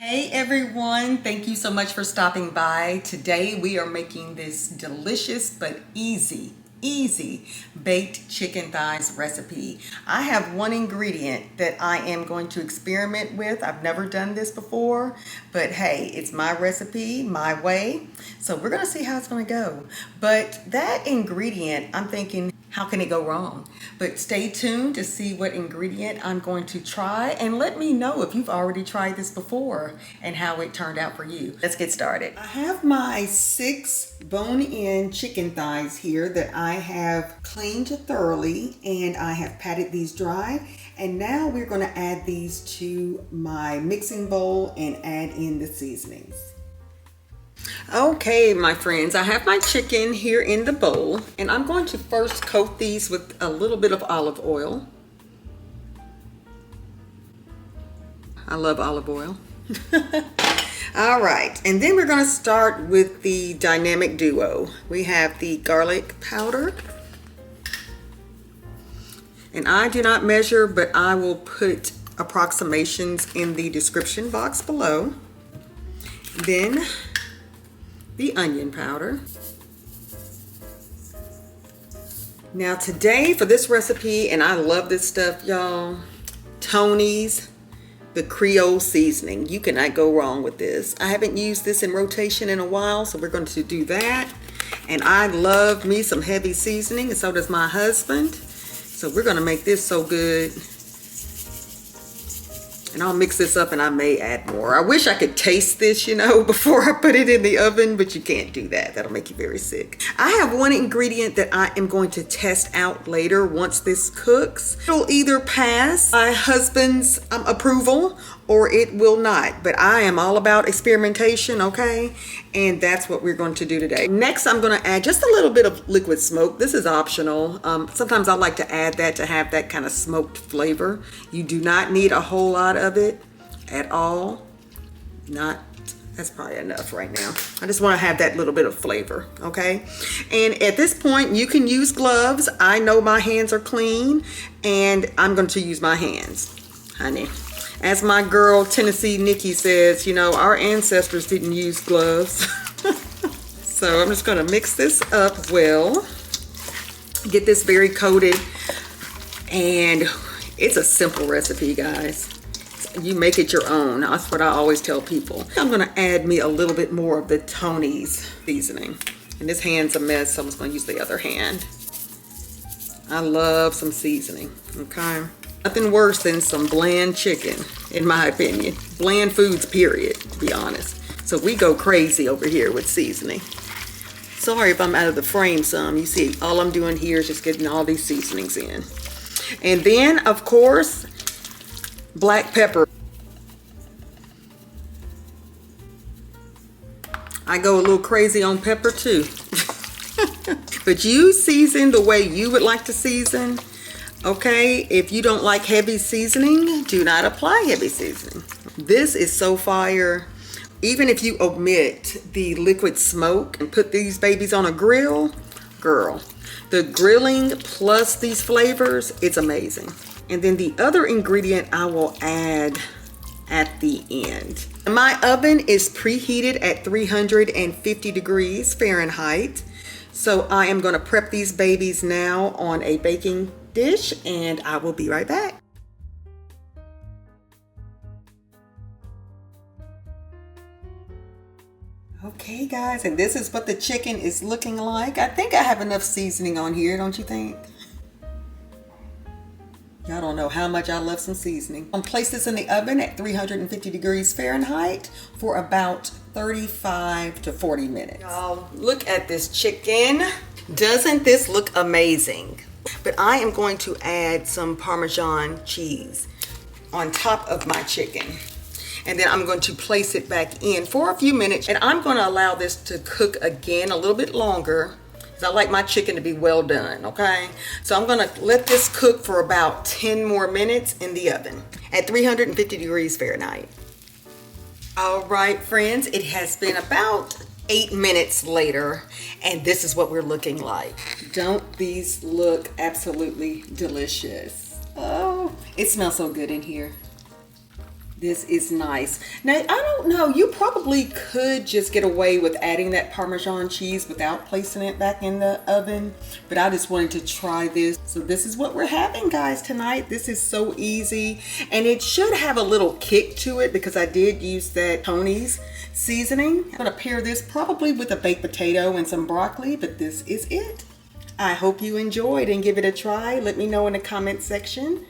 Hey everyone, thank you so much for stopping by. Today we are making this delicious but easy baked chicken thighs recipe. I have one ingredient that I am going to experiment with. I've never done this before, but hey, it's my recipe, my way. So we're gonna see how it's gonna go. But that ingredient, I'm thinking, how can it go wrong? But stay tuned to see what ingredient I'm going to try and let me know if you've already tried this before and how it turned out for you. Let's get started. I have my 6 bone-in chicken thighs here that I have cleaned thoroughly, and I have patted these dry. And now we're going to add these to my mixing bowl and add in the seasonings. Okay, my friends, I have my chicken here in the bowl, and I'm going to first coat these with a little bit of olive oil. I love olive oil. All right, and then we're going to start with the dynamic duo. We have the garlic powder, and I do not measure, but I will put approximations in the description box below. Then the onion powder. Now today for this recipe, and I love this stuff, y'all, Tony's, the Creole seasoning. You cannot go wrong with this. I haven't used this in rotation in a while, so we're going to do that. And I love me some heavy seasoning, and so does my husband. So we're going to make this so good. And I'll mix this up and I may add more. I wish I could taste this, you know, before I put it in the oven, but you can't do that. That'll make you very sick. I have one ingredient that I am going to test out later once this cooks. It'll either pass my husband's approval or it will not. But I am all about experimentation, okay? And that's what we're going to do today. Next, I'm going to add just a little bit of liquid smoke. This is optional. Sometimes I like to add that to have that kind of smoked flavor. You do not need a whole lot of it at all. That's probably enough right now. I just want to have that little bit of flavor, okay? And at this point, you can use gloves. I know my hands are clean, and I'm going to use my hands, honey. As my girl Tennessee Nikki says, you know, our ancestors didn't use gloves. So I'm just going to mix this up well, get this very coated, and it's a simple recipe, guys. You make it your own. That's what I always tell people. I'm going to add me a little bit more of the Tony's seasoning. And this hand's a mess, so I'm just going to use the other hand. I love some seasoning, okay? Nothing worse than some bland chicken, in my opinion. Bland foods, period, to be honest. So we go crazy over here with seasoning. Sorry if I'm out of the frame some. You see, all I'm doing here is just getting all these seasonings in. And then, of course, black pepper. I go a little crazy on pepper too. But you season the way you would like to season. Okay, if you don't like heavy seasoning, do not apply heavy seasoning. This is so fire. Even if you omit the liquid smoke and put these babies on a grill, girl, the grilling plus these flavors, it's amazing. And then the other ingredient I will add at the end. My oven is preheated at 350 degrees Fahrenheit. So I am going to prep these babies now on a baking dish, and I will be right back. Okay, guys, and this is what the chicken is looking like. I think I have enough seasoning on here, don't you think? Y'all don't know how much I love some seasoning. I'm gonna place this in the oven at 350 degrees Fahrenheit for about 35 to 40 minutes. Y'all, look at this chicken. Doesn't this look amazing? But I am going to add some Parmesan cheese on top of my chicken. And then I'm going to place it back in for a few minutes. And I'm going to allow this to cook again a little bit longer, because I like my chicken to be well done, okay? So I'm going to let this cook for about 10 more minutes in the oven at 350 degrees Fahrenheit. All right, friends, it has been about 8 minutes later, and this is what we're looking like. Don't these look absolutely delicious? Oh, it smells so good in here. This is nice. Now, I don't know, you probably could just get away with adding that Parmesan cheese without placing it back in the oven, but I just wanted to try this. So this is what we're having, guys, tonight. This is so easy, and it should have a little kick to it because I did use that Tony's seasoning. I'm gonna pair this probably with a baked potato and some broccoli, but this is it. I hope you enjoyed and give it a try. Let me know in the comment section.